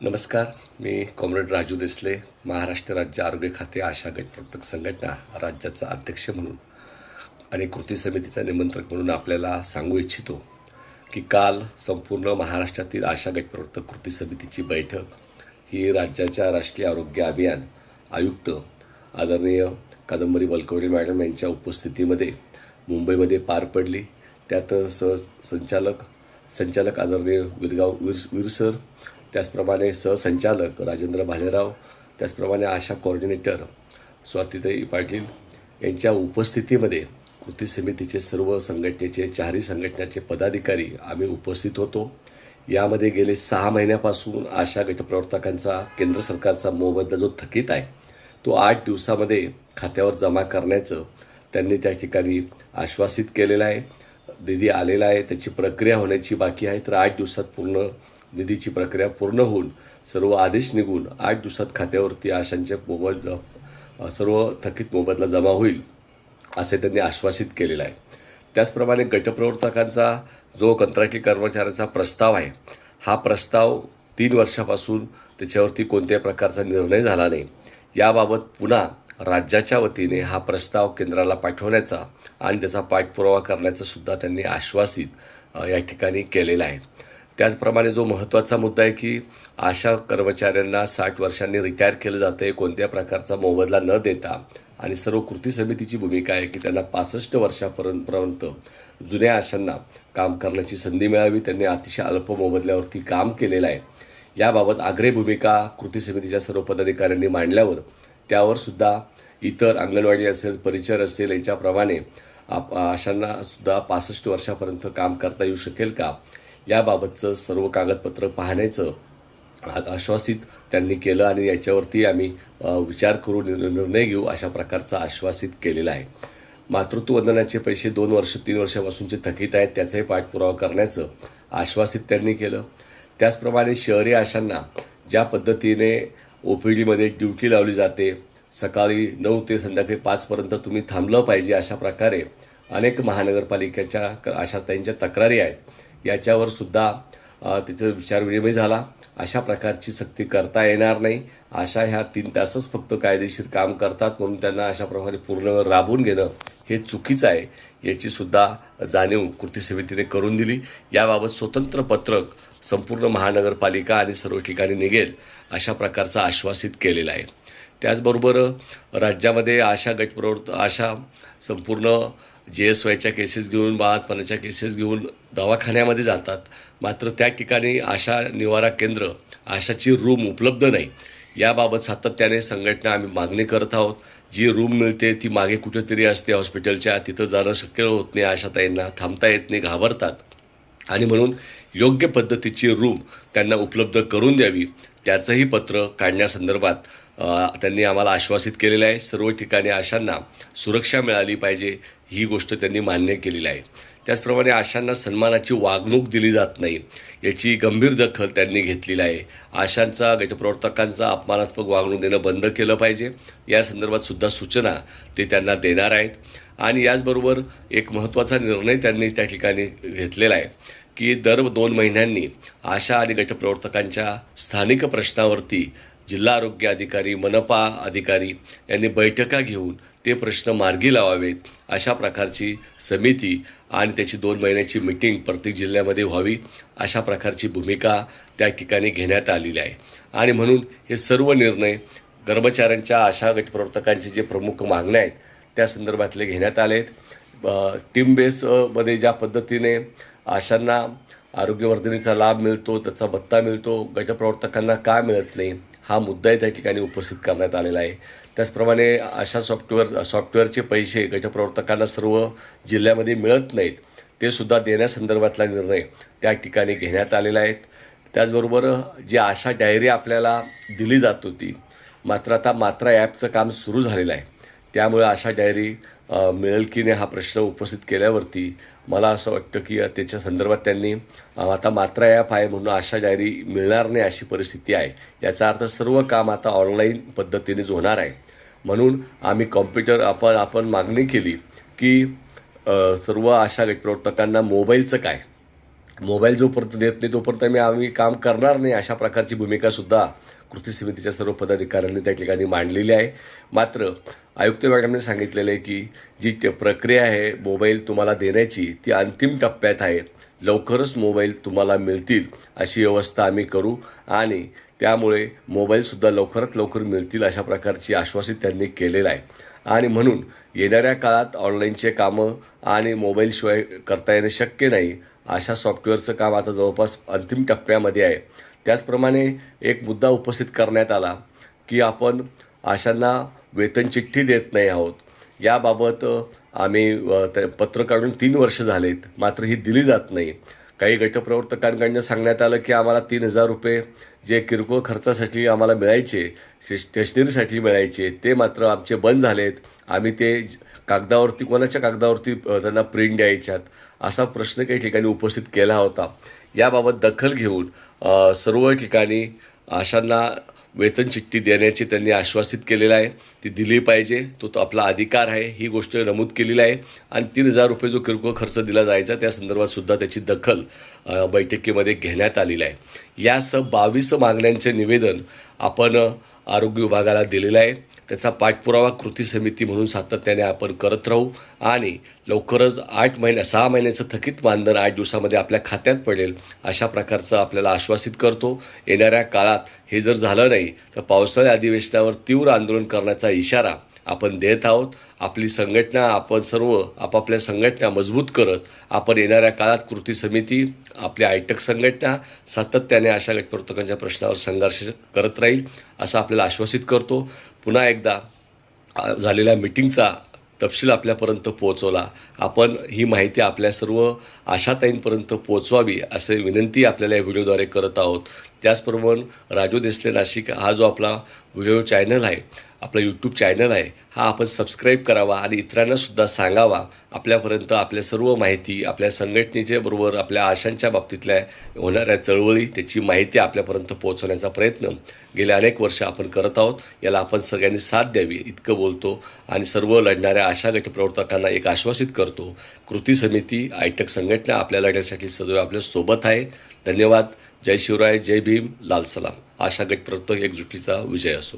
नमस्कार. मी कॉम्रेड राजू देसले, महाराष्ट्र राज्य आरोग्य खाते आशा गट प्रवर्तक संघटना राज्याचा अध्यक्ष म्हणून आणि कृती समितीचा निमंत्रक म्हणून आपल्याला सांगू इच्छितो की काल संपूर्ण महाराष्ट्रातील आशा गट प्रवर्तक कृती समितीची बैठक ही राज्याच्या राष्ट्रीय आरोग्य अभियान आयुक्त आदरणीय कादंबरी बलकवडे मॅडम यांच्या उपस्थितीमध्ये मुंबईमध्ये पार पडली. त्यात संचालक आदरणीय वीर सर, त्याचप्रमाणे सहसंचालक राजेंद्र भालेराव, त्याचप्रमाणे आशा कोऑर्डिनेटर स्वातीताई पाटील यांच्या उपस्थितीमध्ये कृती समितीचे सर्व संघटनेचे चारही संघटनेचे पदाधिकारी आम्ही उपस्थित होतो. यामध्ये गेले 6 महिन्यापासून आशा गटप्रवर्तकांचा केंद्र सरकारचा मोबदला जो थकीत आहे तो 8 दिवसामध्ये खात्यावर जमा करण्याचं त्यांनी त्या ठिकाणी आश्वासित केलेलं आहे. निधी आलेला आहे, त्याची प्रक्रिया होण्याची बाकी आहे. तर 8 दिवसात पूर्ण निधीची प्रक्रिया पूर्ण होऊन सर्व आदेश निघून 8 दिवसात खात्यावरती आशांच्या सर्व थकीत मोबदला जमा होईल असे त्यांनी आश्वासित केलेलं आहे. त्याचप्रमाणे गटप्रवर्तकांचा जो कंत्राटी कर्मचाऱ्यांचा प्रस्ताव आहे, हा प्रस्ताव 3 वर्षापासून त्याच्यावरती कोणत्याही प्रकारचा निर्णय झाला नाही. याबाबत पुन्हा राज्याच्या वतीने हा प्रस्ताव केंद्राला पाठवण्याचा आणि त्याचा पाठपुरावा करण्याचा सुद्धा त्यांनी आश्वासित या ठिकाणी केलेला आहे. त्याचप्रमाणे जो महत्त्वाचा मुद्दा आहे की आशा कर्मचाऱ्यांना 60 वर्षांनी रिटायर केलं जातं आहे, कोणत्या प्रकारचा मोबदला न देता, आणि सर्व कृती समितीची भूमिका आहे की त्यांना 65 वर्षापर्यंत जुन्या आशांना काम करण्याची संधी मिळावी. त्यांनी अतिशय अल्प मोबदल्यावरती काम केलेलं आहे. याबाबत आग्रही भूमिका कृती समितीच्या सर्व पदाधिकाऱ्यांनी मांडल्यावर त्यावर सुद्धा इतर अंगणवाडी असेल, परिचर असेल, याच्याप्रमाणे आशांना सुद्धा 65 वर्षापर्यंत काम करता येऊ शकेल का, याबाबतचं सर्व कागदपत्र पाहण्याचं आश्वासित त्यांनी केलं आणि याच्यावरती आम्ही विचार करून निर्णय घेऊ अशा प्रकारचा आश्वासित केलेला आहे. मातृत्व वंदनाचे पैसे 2-3 वर्षापासूनचे थकीत आहेत, त्याचाही पाठपुरावा करण्याचं आश्वासित त्यांनी केलं. त्याचप्रमाणे शहरी आशांना ज्या पद्धतीने OPDमध्ये ड्युटी लावली जाते, सकाळी 9 ते संध्याकाळी 5पर्यंत तुम्ही थांबलं पाहिजे, अशा प्रकारे अनेक महानगरपालिकेच्या आशाताईंच्या तक्रारी आहेत. याच्यावर सुद्धा त्याचा विचारविनिमय झाला. अशा प्रकारची सक्ती करता येणार नाही. आशा ह्या 3 तासच फक्त कायदेशीर काम करतात, म्हणून त्यांना अशा प्रकारे पूर्ण राबवून घेणं हे चुकीचं आहे, याची सुद्धा जाणीव कृती समितीने करून दिली. याबाबत स्वतंत्र पत्रक संपूर्ण महानगरपालिका आणि सर्व ठिकाणी निघेल अशा प्रकारचा आश्वासित केलेला आहे. त्याचबरोबर राज्यामध्ये आशा संपूर्ण JSYच्या केसेस घेऊन, बाळातपणाच्या केसेस घेऊन दवाखान्यामध्ये जातात, मात्र त्या ठिकाणी आशा निवारा केंद्र, आशाची रूम उपलब्ध नाही. याबाबत सातत्याने संघटना आम्ही मागणी करत आहोत. जी रूम मिळते ती मागे कुठेतरी असते हॉस्पिटलच्या, तिथं जाणं शक्य होत नाही. आशाताईंना थांबता येत नाही, घाबरतात, आणि म्हणून योग्य पद्धतीची रूम त्यांना उपलब्ध करून द्यावी, त्याचंही पत्र काढण्यासंदर्भात त्यांनी आम्हाला आश्वासित केलेलं आहे. सर्व ठिकाणी आशांना सुरक्षा मिळाली पाहिजे, ही गोष्ट त्यांनी मान्य केलेली आहे. त्याचप्रमाणे आशांना सन्मानाची वागणूक दिली जात नाही, याची गंभीर दखल त्यांनी घेतलेली आहे. आशांचा गटप्रवर्तकांचा अपमानास्पद वागणूक देणं बंद केलं पाहिजे, या संदर्भात सुद्धा सूचना ते त्यांना देणार आहेत. आणि याचबरोबर एक महत्त्वाचा निर्णय त्यांनी त्या ठिकाणी घेतलेला आहे की दर 2 महिन्यांनी आशा आणि गटप्रवर्तकांच्या स्थानिक प्रश्नावरती जिल्हा आरोग्य अधिकारी, मनपा अधिकारी यांनी बैठका घेऊन ते प्रश्न मार्गी लावावेत, अशा प्रकारची समिती आणि त्याची 2 महिन्याची मीटिंग प्रत्येक जिल्ह्यामध्ये व्हावी, अशा प्रकारची भूमिका त्या ठिकाणी घेण्यात आलेली आहे. आणि म्हणून हे सर्व निर्णय कर्मचाऱ्यांच्या आशा गटप्रवर्तकांचे जे प्रमुख मागण्या आहेत त्या संदर्भातले घेण्यात आले आहेत. टीम बेसमध्ये ज्या पद्धतीने आशांना आरोग्यवर्धिनीचा लाभ मिळतो, त्याचा भत्ता मिळतो, गटप्रवर्तकांना का मिळत नाही, हा मुद्दाही त्या ठिकाणी उपस्थित करण्यात आलेला आहे. त्याचप्रमाणे अशा सॉफ्टवेअरचे पैसे गटप्रवर्तकांना सर्व जिल्ह्यामध्ये मिळत नाहीत, ते सुद्धा देण्यासंदर्भातला निर्णय त्या ठिकाणी घेण्यात आलेला आहे. त्याचबरोबर जी आशा डायरी आपल्याला दिली जात होती, मात्र आता मात्रा ॲपचं काम सुरू झालेलं आहे, त्यामुळे आशा डायरी मिळेल की नाही हा प्रश्न उपस्थित केल्यावरती मला असं वाटतं की त्याच्या संदर्भात त्यांनी आता मात्रा ॲप आहे म्हणून आशा डायरी मिळणार नाही अशी परिस्थिती आहे. याचा अर्थ सर्व काम आता ऑनलाईन पद्धतीनेच होणार आहे. म्हणून आम्ही आपण मागणी केली की सर्व आशा गटप्रवर्तकांना मोबाईलचं काय, मोबाईल जोपर्यंत देत नाही तोपर्यंत आम्ही काम करणार नाही, अशा प्रकारची भूमिकासुद्धा कृती समितीच्या सर्व पदाधिकाऱ्यांनी त्या ठिकाणी मांडलेली आहे. मात्र आयुक्त मॅडमने सांगितलेलं आहे की जी प्रक्रिया आहे मोबाईल तुम्हाला देण्याची ती अंतिम टप्प्यात आहे. लवकरच मोबाईल तुम्हाला मिळतील अशी व्यवस्था आम्ही करू आणि त्यामुळे मोबाईलसुद्धा लवकरात लवकर मिळतील अशा प्रकारची आश्वासित त्यांनी केलेलं आहे. आणि म्हणून येणाऱ्या काळात ऑनलाईनचे कामं आणि मोबाईलशिवाय करता येणं शक्य नाही, अशा सॉफ्टवेअरचं काम आता जवळपास अंतिम टप्प्यामध्ये आहे. त्याचप्रमाणे एक मुद्दा उपस्थित करण्यात आला की आपण आशांना वेतन चिठ्ठी देत नाही आहोत. याबाबत आम्ही पत्र काढून 3 वर्ष झालेत, मात्र ही दिली जात नाही. काही गटप्रवर्तकांकडनं सांगण्यात आलं की आम्हाला 3,000 रुपये जे किरकोळ खर्चासाठी आम्हाला मिळायचे, स्टेशनरीसाठी मिळायचे, ते मात्र आमचे बंद झालेत. आम्ही ते कागदावरती कोणाच्या कागदावरती त्यांना प्रिंट द्यायच्यात, असा प्रश्न काही ठिकाणी उपस्थित केला होता. याबाबत दखल घेऊन सर्व ठिकाणी आशांना वेतन चिठ्ठी देण्याचे त्यांनी आश्वासित केलेलं आहे. ती दिली पाहिजे, तो आपला अधिकार आहे, ही गोष्ट नमूद केलेली आहे. आणि 3,000 रुपये जो किरकोळ खर्च दिला जायचा त्या संदर्भात सुद्धा त्याची दखल बैठकीमध्ये घेण्यात आलेली आहे. यासह 22 मागण्यांचे निवेदन आपण आरोग्य विभागाला दिलेलं आहे. त्याचा पाठपुरावा कृती समिती म्हणून सातत्याने आपण करत राहू आणि लवकरच 6 महिन्याचं थकीत मानधन 8 दिवसामध्ये आपल्या खात्यात पडेल अशा प्रकारचं आपल्याला आश्वासित करतो. येणाऱ्या काळात हे जर झालं नाही तर पावसाळी अधिवेशनावर तीव्र आंदोलन करण्याचा इशारा आपण देत आहोत. आपली संघटना, आपण सर्व आपापल्या संघटना मजबूत करत आपण येणाऱ्या काळात कृती समिती, आपली आयटक संघटना सातत्याने अशा गटप्रवर्तकांच्या प्रश्नावर संघर्ष करत राहील असं आपल्याला आश्वासित करतो. पुन्हा एकदा झालेल्या मिटिंगचा तपशील आपल्यापर्यंत पोहोचवला. आपण ही माहिती आपल्या सर्व आशाताईंपर्यंत पोहोचवावी असे विनंती आपल्याला या व्हिडिओद्वारे करत आहोत. त्याचप्रमाणे राजू देसले नाशिक हा जो आपला व्हिडिओ चॅनल आहे, आपला यूट्यूब चॅनल आहे, हा आपण सबस्क्राईब करावा आणि इतरांनासुद्धा सांगावा. आपल्यापर्यंत आपल्या सर्व माहिती, आपल्या संघटनेच्या बरोबर आपल्या आशांच्या बाबतीतल्या होणाऱ्या चळवळी त्याची माहिती आपल्यापर्यंत पोहोचवण्याचा प्रयत्न गेल्या अनेक वर्ष आपण करत आहोत. याला आपण सगळ्यांनी साथ द्यावी इतकं बोलतो आणि सर्व लढणाऱ्या आशा गटप्रवर्तकांना एक आश्वासित करतो. कृती समिती, आयटक संघटना आपल्या लढ्यासाठी सदैव आपल्या सोबत आहे. धन्यवाद. जय शिवराय, जय भीम, लाल सलाम. आशा गटप्रवर्तक एकजुटीचा विजय असो.